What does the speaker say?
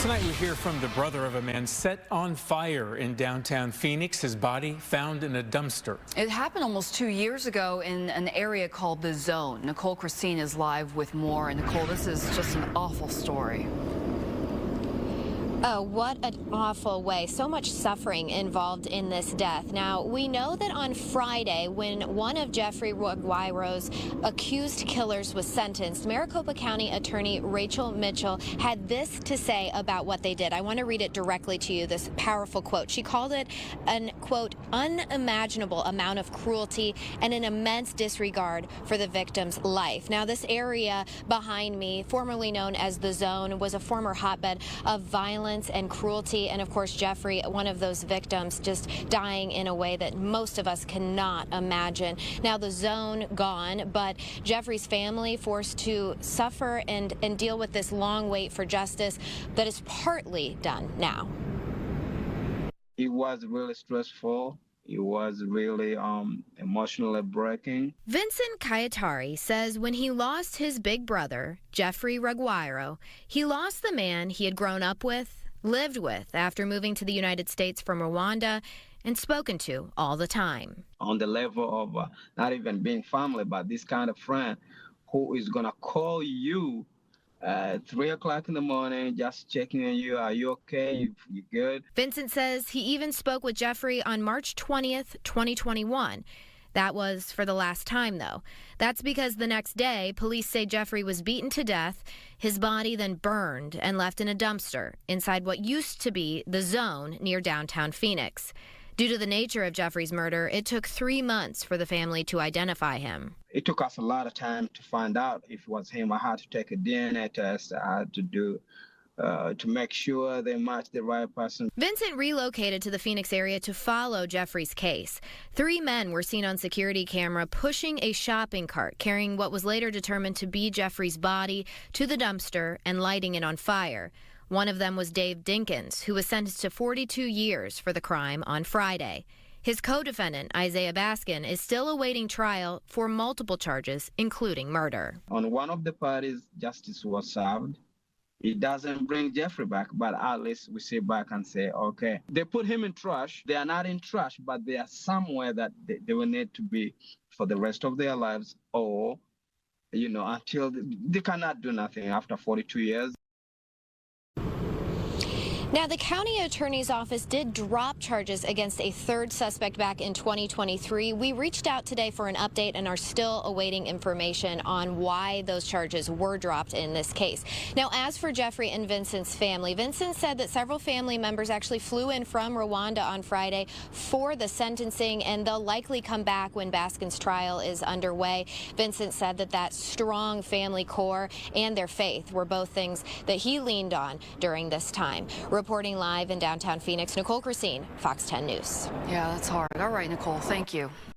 Tonight we hear from the brother of a man set on fire in downtown Phoenix. His body found in a dumpster. It happened almost 2 years ago in an area called the Zone. Nicole Christine is live with more. And Nicole, this is just an awful story. Oh, what an awful way. So much suffering involved in this death. Now, we know that on Friday, when one of Geoffrey Rugwiro's accused killers was sentenced, Maricopa County Attorney Rachel Mitchell had this to say about what they did. I want to read it directly to you, this powerful quote. She called it an, quote, unimaginable amount of cruelty and an immense disregard for the victim's life. Now, this area behind me, formerly known as the Zone, was a former hotbed of violence and cruelty, and of course Geoffrey, one of those victims, just dying in a way that most of us cannot imagine. Now the Zone gone, but Geoffrey's family forced to suffer and deal with this long wait for justice that is partly done now. It was really stressful. It was really emotionally breaking. Vincent Kayatari says when he lost his big brother, Geoffrey Rugwiro, he lost the man he had grown up with, lived with after moving to the United States from Rwanda, and spoken to all the time. On the level of not even being family, but this kind of friend who is going to call you 3 o'clock in the morning, just checking on you. Are you okay? You good? Vincent says he even spoke with Geoffrey on March 20th, 2021. That was for the last time, though. That's because the next day, police say Geoffrey was beaten to death, his body then burned and left in a dumpster inside what used to be the Zone near downtown Phoenix. Due to the nature of Geoffrey's murder, it took 3 months for the family to identify him. It took us a lot of time to find out if it was him. I had to take a DNA test. I had to do to make sure they matched the right person. Vincent relocated to the Phoenix area to follow Geoffrey's case. 3 men were seen on security camera pushing a shopping cart, carrying what was later determined to be Geoffrey's body to the dumpster and lighting it on fire. One of them was Dave Dinkins, who was sentenced to 42 years for the crime on Friday. His co-defendant, Isaiah Baskin, is still awaiting trial for multiple charges, including murder. On one of the parties, justice was served. It doesn't bring Geoffrey back, but at least we sit back and say, okay. They put him in trash. They are not in trash, but they are somewhere that they will need to be for the rest of their lives, or, until they cannot do nothing after 42 years. Now, the county attorney's office did drop charges against a third suspect back in 2023. We reached out today for an update and are still awaiting information on why those charges were dropped in this case. Now, as for Geoffrey and Vincent's family, Vincent said that several family members actually flew in from Rwanda on Friday for the sentencing, and they'll likely come back when Baskin's trial is underway. Vincent said that strong family core and their faith were both things that he leaned on during this time. Reporting live in downtown Phoenix, Nicole Christine, Fox 10 News. Yeah, that's hard. All right, Nicole, thank you.